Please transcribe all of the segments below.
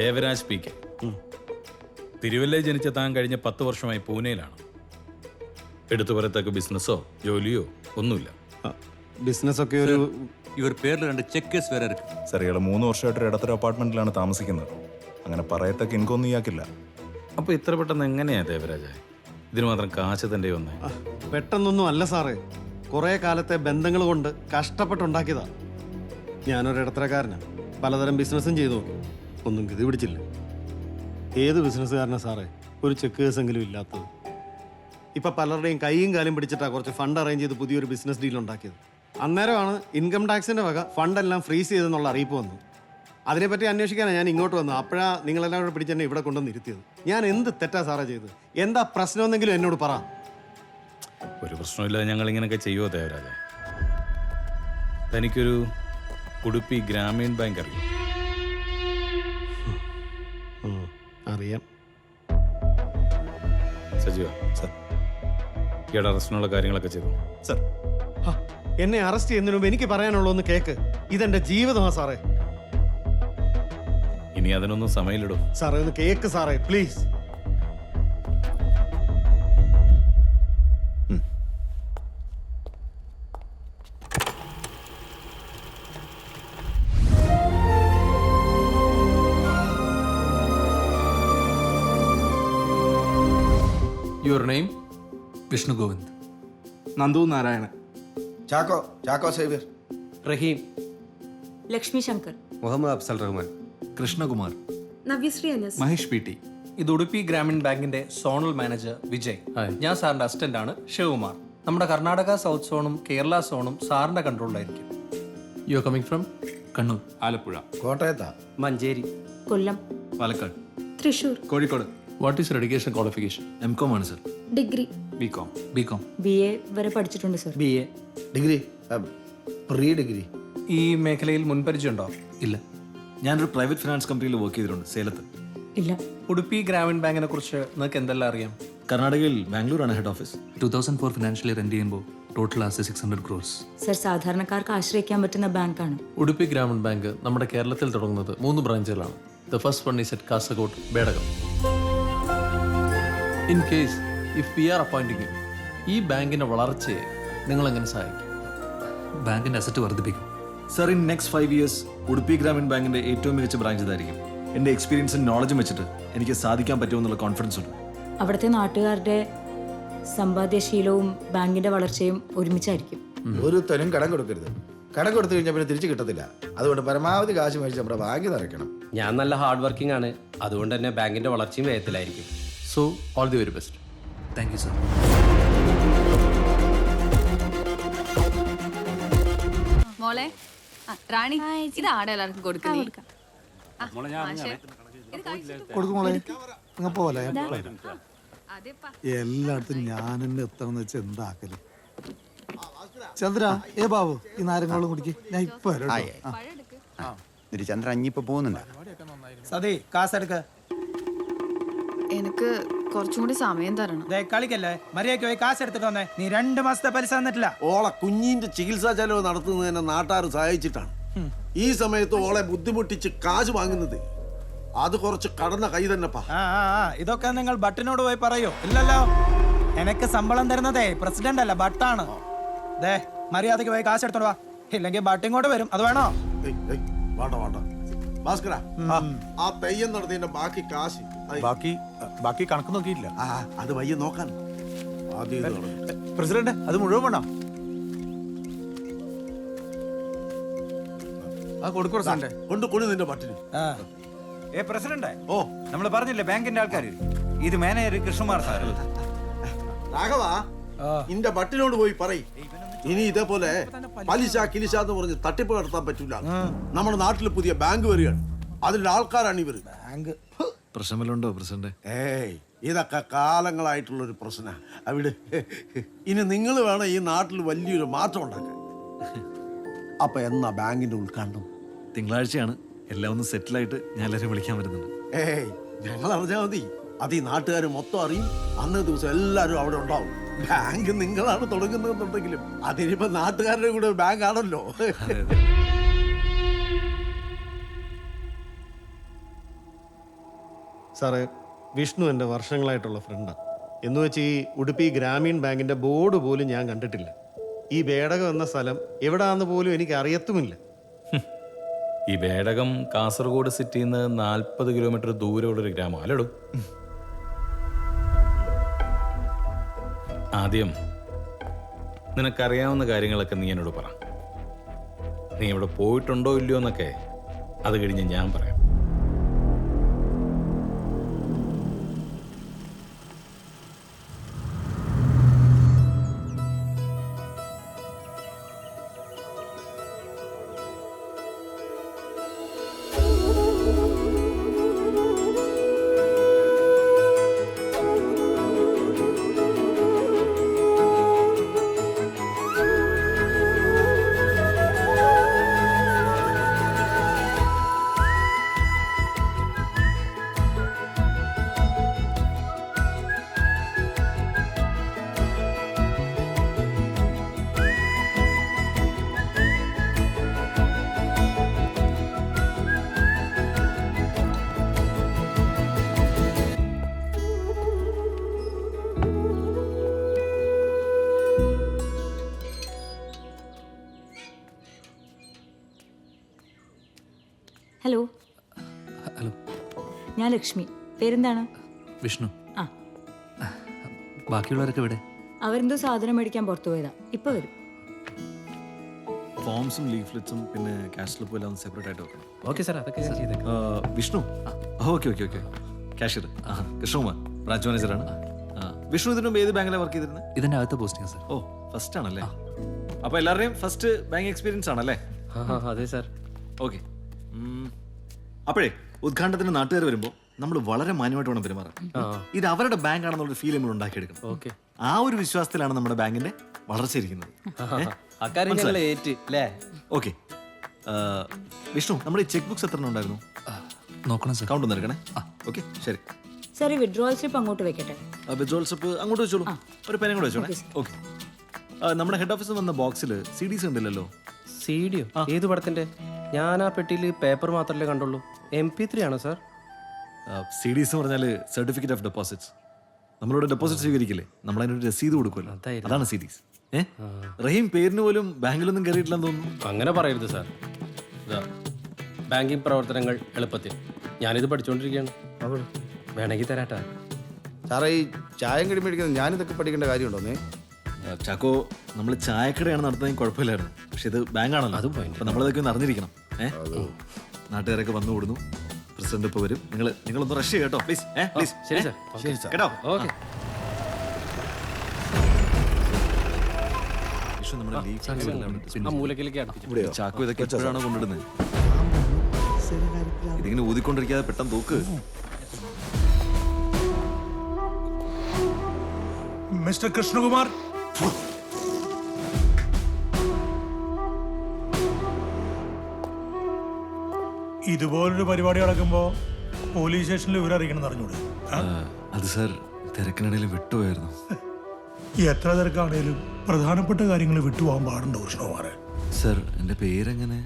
Devaraj P K. തിരുവല്ലയിൽ ജനിച്ച താൻ കഴിഞ്ഞ 10 വർഷമായി പൂനെയിലാണ്. എടുത്തു പറയത്തക്ക ബിസിനസ്സോ ജോലിയോ ഒന്നുമില്ല. ബിസിനസ്സൊക്കെ ഒരു ഇവർ പേരിൽ 2 ചെക്കേഴ്സ് വേറെ ഇருக்கு. സാർ ഇയാൾ 3 വർഷമായിട്ട് ഒരു ഇടത്തരം അപ്പാർട്ട്മെന്റിലാണ് താമസിക്കുന്നത്. അങ്ങനെ പറയത്തക്ക ഇൻകൊന്നും ഇയാൾക്കില്ല. അപ്പോൾ ഇത്ര പെട്ടെന്ന് എങ്ങനെയാ ദേവരാജ ഇതിന് മാത്രം കാശ് തൻ്റെ വന്നേ? പെട്ടെന്നൊന്നും അല്ല സാറേ, കുറേ കാലത്തെ ബന്ധങ്ങൾ കൊണ്ട് കഷ്ടപ്പെട്ടുണ്ടാക്കിയതാ. ഞാനൊരു ഇടത്തരക്കാരനാണ്, പലതരം ബിസിനസ്സും ചെയ്തു നോക്കി, ഒന്നും ഗതി പിടിച്ചില്ല. ഏത് ബിസിനസ്സുകാരനാ സാറേ ഒരു ചെക്ക് കേസെങ്കിലും ഇല്ലാത്തത്? ഇപ്പൊ പലരുടെയും കൈയും കാലും പിടിച്ചിട്ടാ കുറച്ച് ഫണ്ട് അറേഞ്ച് ചെയ്ത് പുതിയൊരു ബിസിനസ് ഡീൽ ഉണ്ടാക്കിയത്. അന്നേരമാണ് ഇൻകം ടാക്സിന്റെ വക ഫണ്ടെല്ലാം ഫ്രീസ് ചെയ്തെന്നുള്ള അറിയിപ്പ് വന്നു. അതിനെപ്പറ്റി അന്വേഷിക്കാനാണ് ഞാൻ ഇങ്ങോട്ട് വന്നത്. അപ്പോഴാ നിങ്ങളെല്ലാം കൂടെ പിടിച്ചെന്നെ ഇവിടെ കൊണ്ടുവന്ന് ഇരുത്തിയത്. ഞാൻ എന്ത് തെറ്റാ സാറേ ചെയ്തത്? എന്താ പ്രശ്നമെന്നെങ്കിലും എന്നോട് പറ. ഒരു പ്രശ്നമില്ലാതെ ഞങ്ങൾ ഇങ്ങനെയൊക്കെ ചെയ്യുമോ ദേവരാജ? തനിക്കൊരു ഉടുപ്പി ഗ്രാമീൺ ബാങ്ക് അറിയാം? അറിയാം സജീവ സർ ഈയുടെ അറസ്റ്റിനുള്ള കാര്യങ്ങളൊക്കെ ചെയ്തു. സർ എന്നെ അറസ്റ്റ് ചെയ്യുന്നതിന് മുമ്പ് എനിക്ക് പറയാനുള്ളൂ കേക്ക്. ഇതെന്റെ ജീവിതമാ സാറേ. ഇനി അതിനൊന്നും സമയമില്ലടോ. സാറേ ഒന്ന് കേക്ക് സാറേ please. Your name? Vishnu Govind. Nandu Narayanan. Chacko Xavier. Rahim. Lakshmi Shankar. Muhammad Afzal Rahman. Krishnakumar. Navyasree Anas. Mahesh P T. ഇത് ഉടുപ്പി ഗ്രാമീൺ ബാങ്കിന്റെ സോണൽ മാനേജർ വിജയ്. ഞാൻ സാറിന്റെ അസിസ്റ്റന്റ് ആണ് ശിവകുമാർ. നമ്മുടെ കർണാടക സൗത്ത് സോണും കേരള സോണും സാറിന്റെ കൺട്രോളിലായിരിക്കും. You are coming from? Kannur. Alappuzha. കോട്ടയത്താ. Manjeri. Kollam. Palakkad. Thrissur. Kozhikode. What is education qualification? MCom ആണ് sir. Degree. BCom. BCom. BA വരെ പഠിച്ചിട്ടുണ്ട് sir. BA. Degree pre degree. ഈ മേഖലയിൽ മുൻപരിചയമുണ്ടോ? ഇല്ല. ഞാനൊരു പ്രൈവറ്റ് ഫിനാൻസ് കമ്പനിയിൽ വർക്ക് ചെയ്തിട്ടുണ്ട് സേലത്ത്. ഇല്ല. ഉടുപ്പി ഗ്രാമീൺ ബാങ്കിനെ കുറിച്ച് നിങ്ങൾക്ക് എന്തെല്ലാം അറിയാം? കർണാടകയിൽ ബാംഗ്ലൂരാണ് ഹെഡ് ഓഫീസ്. 2004 ഫിനാൻഷ്യലി റെന്റ് ചെയ്യുമ്പോൾ ടോട്ടൽ ആസ് 600 crores. സർ സാധാരണക്കാർക്ക് ആശ്രയിക്കാൻ പറ്റുന്ന ബാങ്കാണ്. ഉടുപ്പി ഗ്രാമീൺ ബാങ്ക് നമ്മുടെ കേരളത്തിൽ തുടങ്ങുന്നത് 3 ബ്രാഞ്ചുകളാണ്. The first one is at Kasaragod Bedakam. In case if we are appointing ഈ ബാങ്കിന്റെ വളർച്ചയെ നിങ്ങൾ എങ്ങനെ സഹായിക്കും? ബാങ്കിന്റെ അസറ്റ് വർദ്ധിപ്പിക്കും. Sir in next 5 years Udupi Grameen ബാങ്കിന്റെ ഏറ്റവും മികച്ച ബ്രാഞ്ച് ഇതായിരിക്കും. എന്റെ എക്സ്പീരിയൻസും നോളജും വെച്ചിട്ട് എനിക്ക് സാധിക്കാൻ പറ്റുമെന്നുള്ള കോൺഫിഡൻസ് ഉണ്ട്. അവിടുത്തെ നാട്ടുകാരുടെ സമ്പാദ്യശീലവും ബാങ്കിന്റെ വളർച്ചയും ഒരുമിച്ചായിരിക്കും. ഒരു തനും കടം കൊടുക്കരുത്. കടം കൊടുത്തു കഴിഞ്ഞാൽ പിന്നെ തിരിച്ചു കിട്ടത്തില്ല. അതുകൊണ്ട് പരമാവധി കാശ് മേടിച്ച് നമ്മുടെ ബാങ്ക് നിറയ്ക്കണം. ഞാൻ നല്ല ഹാർഡ് വർക്കിംഗ് ആണ്, അതുകൊണ്ട് തന്നെ ബാങ്കിന്റെ വളർച്ചയും വേഗത്തിലായിരിക്കും. So all the very best. Thank you sir. മോളെ റാണി ഇത് ആടെ എല്ലാവർക്കും കൊടുക്കുന്നേ. എല്ലായിടത്തും ഞാൻ തന്നെ എത്തണം വെച്ച് എന്താക്കല്. ചന്ദ്ര ഏ ബാബു ഈ നാരങ്ങളും കുടിക്ക്, ഞാൻ ഇപ്പൊ ചന്ദ്ര അഞ്ഞിപ്പോ പോകുന്നുണ്ട്. സതി കാസെടുക്ക. എനിക്ക് കുറച്ചും കൂടി സമയം തരണം. കളിക്കല്ലേ, മര്യാദയ്ക്ക് പോയി കാശ് എടുത്തിട്ട് വന്നേ. നീ 2 മാസത്തെ പലിശ തന്നിട്ടില്ല. ഓളെ കുഞ്ഞിന്റെ ചികിത്സാ ചെലവ് നടത്തുന്നതിനെ നാട്ടുകാർ സഹായിച്ചിട്ടാണ് ഈ സമയത്ത് ഓളെ ബുദ്ധിമുട്ടിച്ച് കാശ് വാങ്ങുന്നത്. അത് കുറച്ച് കടന്ന കൈ തന്നെപ്പാ. ഇതൊക്കെ നിങ്ങൾ ബട്ടിനോട് പോയി പറയോ? ഇല്ലല്ലോ, എനക്ക് ശമ്പളം തരുന്നതേ പ്രസിഡന്റ് അല്ല, ബട്ടാണ്. ദേ മര്യാദയ്ക്ക് പോയി കാശ് എടുത്തോണ്ട് വാ, ഇല്ലെങ്കിൽ ബട്ടിങ്ങോട്ട് വരും. അത് വേണോ? വേണ്ട ഭാസ്കര, ആ തെയ്യം നടത്തിയതിന്റെ ബാക്കി കാശ് ബാക്കി കണക്ക് നോക്കിയില്ല. അത് വയ്യ നോക്കാൻ. പ്രസിഡന്റ് അത് മുഴുവൻ വേണോ? കൊണ്ടു നിന്റെ പട്ടിന്. പ്രസിഡന്റ്, ഓ നമ്മൾ പറഞ്ഞില്ലേ ബാങ്കിന്റെ ആൾക്കാര്, ഇത് മാനേജർ കൃഷ്ണകുമാർ സാർ. രാഘവ, നിന്റെ ബട്ടിനോട് പോയി പറയ്, ഇനി ഇതേപോലെ പലിശ കിലിശ എന്ന് പറഞ്ഞ് തട്ടിപ്പ് നടത്താൻ പറ്റൂല. നമ്മുടെ നാട്ടിൽ പുതിയ ബാങ്ക് വരികയാണ്, അതിന്റെ ആൾക്കാരാണ് ഇവര്. പ്രശ്നമല്ലുണ്ടോ പ്രസിഡന്റ്? ഏയ് ഇതൊക്കെ കാലങ്ങളായിട്ടുള്ളൊരു പ്രശ്ന. അവിടെ ഇനി നിങ്ങൾ വേണം ഈ നാട്ടിൽ വലിയൊരു മാറ്റം ഉണ്ടാക്കാൻ. അപ്പൊ എന്നാ ബാങ്കിന്റെ ഉദ്ഘാടനം? തിങ്കളാഴ്ചയാണ്. എല്ലാം ഒന്ന് സെറ്റിലായിട്ട് ഞാൻ എല്ലാവരും വിളിക്കാൻ വരുന്നുണ്ട്. ഏയ് ഞങ്ങൾ അറിഞ്ഞാൽ മതി, അത് ഈ നാട്ടുകാർ മൊത്തം അറിയും. അന്നേ ദിവസം എല്ലാവരും അവിടെ ഉണ്ടാവും. ബാങ്ക് നിങ്ങളാണ് തുടങ്ങുന്നതെന്നുണ്ടെങ്കിലും അതിനിപ്പോ നാട്ടുകാരുടെ കൂടെ ബാങ്ക് ആണല്ലോ. സാറേ, വിഷ്ണു എൻ്റെ വർഷങ്ങളായിട്ടുള്ള ഫ്രണ്ടാണ്. എന്ന് വെച്ച് ഈ ഉടുപ്പി ഗ്രാമീൺ ബാങ്കിൻ്റെ ബോർഡ് പോലും ഞാൻ കണ്ടിട്ടില്ല. ഈ ബേടകം എന്ന സ്ഥലം എവിടാന്ന് പോലും എനിക്ക് അറിയത്തുമില്ല. ഈ ബേടകം കാസർഗോഡ് സിറ്റിയിൽ നിന്ന് 40 കിലോമീറ്റർ ദൂരമുള്ളൊരു ഗ്രാമം അല്ലടും. ആദ്യം നിനക്കറിയാവുന്ന കാര്യങ്ങളൊക്കെ നീ എന്നോട് പറ. നീ ഇവിടെ പോയിട്ടുണ്ടോ ഇല്ലയോ എന്നൊക്കെ അത് കഴിഞ്ഞ് ഞാൻ പറയാം. ഹലോ, ഹലോ, ഞാൻ ലക്ഷ്മി. പേരെന്താണ്? വിഷ്ണു. ആ, ബാക്കിയുള്ളവരൊക്കെ ഇവിടെ? അവരെന്തോ സാധനം മേടിക്കാൻ പുറത്തു പോയതാ. ഇപ്പൊ വരും. ഫോംസും ലീഫ്ലെറ്റ്സും പിന്നെ ക്യാഷ് സ്ലിപ്പും എല്ലാം സെപ്പറേറ്റ് ആയിട്ട് വെക്കണം. ഓക്കെ സാർ, അതൊക്കെ ഞാൻ ചെയ്തേക്കാം. Vishnu, okay okay okay. Cashier Krishnakumar, branch മാനേജറാണ്. വിഷ്ണു ഇതിനു മുമ്പ് ഏത് ബാങ്കിലാണ് വർക്ക് ചെയ്തിരുന്നത്? ഇതിൻ്റെ അകത്തെ പോസ്റ്റിംഗ് സാർ. ഓ, ഫസ്റ്റ് ആണല്ലേ? അപ്പോൾ എല്ലാവരുടെയും ഫസ്റ്റ് ബാങ്ക് എക്സ്പീരിയൻസ് ആണല്ലേ? അതെ സാർ. ഓക്കെ. അപ്പോഴേ ഉദ്ഘാടനത്തിന് നാട്ടുകാർ വരുമ്പോൾ നമ്മൾ വളരെ മാന്യമായിട്ട് വേണം പെരുമാറാൻ. ഇത് അവരുടെ ബാങ്ക് ആണെന്നുള്ള ഫീൽ നമ്മൾ ഉണ്ടാക്കിയെടുക്കണം. ഓക്കെ. ആ ഒരു വിശ്വാസത്തിലാണ് നമ്മുടെ ബാങ്കിന്റെ വളർച്ച ഇരിക്കുന്നത്. അക്കാര്യം ഞങ്ങൾ ഏറ്റ് അല്ലേ? ഓക്കെ. വിഷ്ണു, നമ്മുടെ ഈ ചെക്ക് ബുക്സ് എത്ര ഉണ്ടായിരുന്നു? നോക്കണം സാർ. കൗണ്ട് ഒന്ന് എടുക്കണേ. ഓക്കെ, ശരി. സാർ, ഈ വിഡ്രോവൽ സ്ലിപ്പ് അങ്ങോട്ട് വെക്കട്ടെ. വിഡ്രോവൽ സ്ലിപ്പ് അങ്ങോട്ട് വെച്ചോളൂ. ഒരു പേന കൂടെ വെച്ചോളേ. ഓക്കെ. നമ്മുടെ ഹെഡ് ഓഫീസിൽ വന്ന ബോക്സിൽ CDs ഉണ്ടല്ലോ. CD-യോ? ഏത് പടത്തിന്റെ? ഞാൻ ആ പെട്ടിയിൽ പേപ്പർ മാത്രമല്ലേ കണ്ടുള്ളൂ. MP3 ആണോ സാർ? CDs എന്ന് പറഞ്ഞാൽ സർട്ടിഫിക്കറ്റ് ഓഫ് ഡെപ്പോസിറ്റ്സ്. നമ്മളിവിടെ ഡെപ്പോസിറ്റ് സ്വീകരിക്കില്ലേ, നമ്മൾ അതിനൊരു രസീത് കൊടുക്കുമല്ലോ, അതാണ് CDs. റഹീം പേരിന് പോലും ബാങ്കിലൊന്നും കയറിയിട്ടില്ലെന്ന് തോന്നുന്നു. അങ്ങനെ പറയരുത് സാർ. ബാങ്കിങ് പ്രവർത്തനങ്ങൾ എളുപ്പത്തിൽ ഞാനിത് പഠിച്ചുകൊണ്ടിരിക്കുകയാണ്. വേണമെങ്കിൽ തരാട്ടാ. സാറേ, ഈ ചായം കടി മേടിക്കുന്നത് ഞാനിതൊക്കെ പഠിക്കേണ്ട കാര്യമുണ്ടോന്നേ? ചാക്കോ, നമ്മൾ ചായക്കടയാണ് നടത്തുന്നതെങ്കിൽ കുഴപ്പമില്ലായിരുന്നു. പക്ഷെ ഇത് ബാങ്കാണല്ലോ, അതും point. അപ്പൊ നമ്മളതൊക്കെ ഒന്ന് അറിഞ്ഞിരിക്കണം. നാട്ടുകാരൊക്കെ വന്നു കൂടുന്നു. പ്രസിഡന്റ് ഇപ്പൊ വരും. നിങ്ങളൊന്ന് റഷ് കേട്ടോ, പ്ലീസ്. പ്ലീസ്. ശരി സാർ. കേട്ടോ? ഓക്കെ. വിഷു നമ്മുടെ leave ആ മൂലക്കിലേക്ക് അടുപ്പിച്ചു. ചാക്കോ ഇതൊക്കെ എപ്പോഴാണ് കൊണ്ടിടുന്നത്? ഇതിങ്ങനെ ഊതിക്കൊണ്ടിരിക്കാതെ പെട്ടെന്ന് തൂക്ക്. മിസ്റ്റർ കൃഷ്ണകുമാർ, ഇതുപോലൊരു പരിപാടി നടക്കുമ്പോ പോലീസ് സ്റ്റേഷനിൽ വിവരം അറിയിക്കണം അറിഞ്ഞൂടെ? അത് സാർ, തിരക്കിനിടയിൽ വിട്ടുപോയായിരുന്നു. എത്ര തിരക്കാണേലും പ്രധാനപ്പെട്ട കാര്യങ്ങൾ വിട്ടുപോകാൻ പാടുണ്ടോ കൃഷ്ണകുമാറെ? സാർ, എൻ്റെ പേരെങ്ങനെ?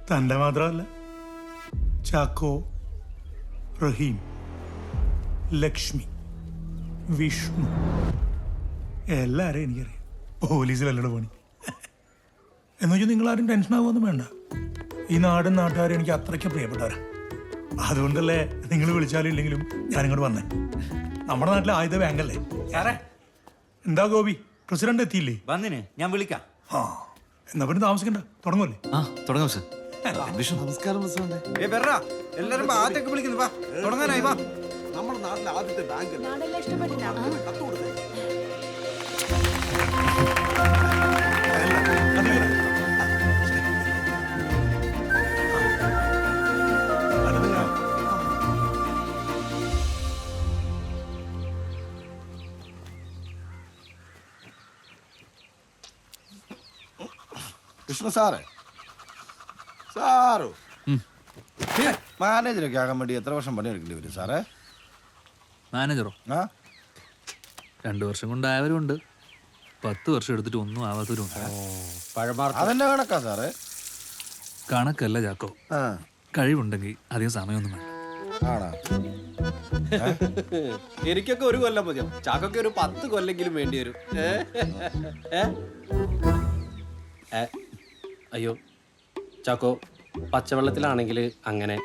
തൻ്റെ മാത്രമല്ല, ചാക്കോ, റഹീം, ലക്ഷ്മി, വിഷ്ണു, എല്ലാവരെയും എനിക്കറിയാം. പോലീസിലല്ലട പണി. എന്ന് വെച്ചാൽ നിങ്ങളാരും ടെൻഷൻ ആവുമൊന്നും വേണ്ട. ഈ നാടും നാട്ടുകാരും എനിക്ക് അത്രയ്ക്ക് പ്രിയപ്പെട്ടവരാ. അതുകൊണ്ടല്ലേ നിങ്ങൾ വിളിച്ചാലും ഇല്ലെങ്കിലും ഞാനിങ്ങോട്ട് വന്നേ. നമ്മുടെ നാട്ടിലെ ആയുധ ബാങ്കല്ലേ. എന്താ ഗോപി, പ്രസിഡന്റ് എത്തിയില്ലേ? വന്നിനെ, ഞാൻ വിളിക്കാം. ആ, എന്നാ പിന്നെ താമസിക്കണ്ട, തുടങ്ങൂല്ലേ? തുടങ്ങാം സാർ. വിഷ്ണു, നമസ്കാരം പ്രസിഡന്റ്. എല്ലാരും ആദ്യമൊക്കെ വിളിക്കുന്നു. വാ, തുടങ്ങാനായി. വാ. നമ്മുടെ നാട്ടിലെ ആദ്യത്തെ ബാങ്ക് കത്ത് കൊടുത്തേ. കൃഷ്ണ സാറേ, സാറോ മാനേജറൊക്കെ ആകാൻ വേണ്ടി എത്ര വർഷം പണിയെടുക്കേണ്ടി വരും സാറേ? മാനേജറോ? ആ, 2 വർഷം കൊണ്ടായവരുണ്ട്, 10 വർഷം എടുത്തിട്ട് ഒന്നും ആവാത്തവരുണ്ട്. അതെന്നെ കണക്കാ സാറേ? കണക്കല്ല ചാക്കോ, ആ, കഴിവുണ്ടെങ്കിൽ അധികം സമയമൊന്നും വേണ്ട. ആണോ? എനിക്കൊക്കെ ഒരു കൊല്ലം മതിയോ, ചാക്കൊക്കെ ഒരു 10 കൊല്ലെങ്കിലും വേണ്ടി വരും. അയ്യോ ചാക്കോ, പച്ചവെള്ളത്തിലാണെങ്കിൽ അങ്ങനെ,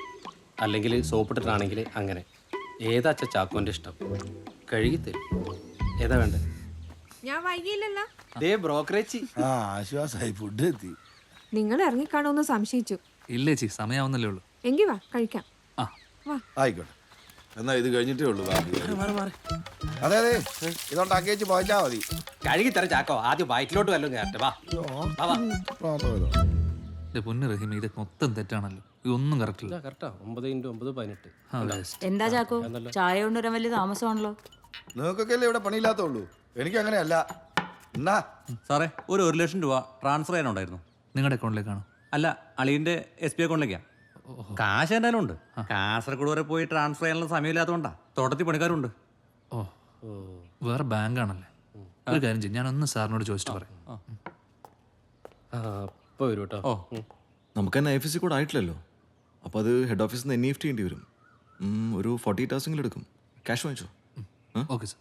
അല്ലെങ്കിൽ സോപ്പിട്ടിട്ടാണെങ്കിൽ അങ്ങനെ. ഏതാ അച്ഛ ചാക്കോന്റെ ഇഷ്ടം? കഴുകിത്തരും. ഏതാ വേണ്ടത്? ഞാൻ വൈകിയില്ലല്ലോ. ദേ ബ്രോക്കറേജ്. ആ ആശ്വാസമായി, ഫുഡ് എത്തി. നിങ്ങൾ ഇറങ്ങിക്കാണോന്ന് സംശയിച്ചു. ഇല്ലേ ചേച്ചി, സമയാവുന്നല്ലേ ഉള്ളൂ. എങ്കി വാ കഴിക്കാം. ആയിക്കോട്ടെ, എന്നാ ഇത് കഴിഞ്ഞിട്ടേ ഉള്ളൂ ബാക്കി. അതെ അതെ, ഇതുണ്ടാക്കി വെച്ച് പോയിച്ചാ മതി. കഴുകിത്തരാം ചാക്കോ, ആദ്യം വയറ്റിലോട്ട് വല്ലതും കയറട്ടെ. വാ വാ, വാ. പൊന്നു റഹീം, ഇതൊക്കെ മൊത്തം തെറ്റാണല്ലോ. ഇതൊന്നും കറക്റ്റ് ഇല്ല. കറക്റ്റാ. 9 × 9 18. എന്താ ചാക്കോ, ചായ കൊണ്ടുവരാൻ വലിയ താമസമാണല്ലോ. നിങ്ങൾക്കൊക്കെ അല്ലേ ഇവിടെ പണിയില്ലാത്തുള്ളൂ, എനിക്ക് അങ്ങനെയല്ല. എന്നാ സാറേ, ഒരു 1 ലക്ഷം രൂപ ട്രാൻസ്ഫർ ചെയ്യാനുണ്ടായിരുന്നു. നിങ്ങളുടെ അക്കൗണ്ടിലേക്കാണോ? അല്ല, അളിയന്റെ SB അക്കൗണ്ടിലേക്കാണ്. കാശ് എന്തായാലും ഉണ്ട്. കാസർഗോഡ് വരെ പോയി ട്രാൻസ്ഫർ ചെയ്യാനുള്ള സമയമില്ലാത്തതുകൊണ്ടാ. തോട്ടത്തിൽ പണിക്കാരുണ്ട്. ഓ, വേറെ ബാങ്കാണല്ലേ. ഒരു കാര്യം ചെയ്യും, ഞാനൊന്ന് സാറിനോട് ചോദിച്ചിട്ട് പറയാം. ഇപ്പൊ വരൂ കേട്ടോ. നമുക്ക് തന്നെ IFSC കോഡ് ആയിട്ടില്ലല്ലോ. അപ്പോൾ അത് ഹെഡ് ഓഫീസിൽ നിന്ന് NEFT ചെയ്യേണ്ടി വരും. ഒരു 48 hours എടുക്കും. ക്യാഷ് വാങ്ങിച്ചോ. Okay sir.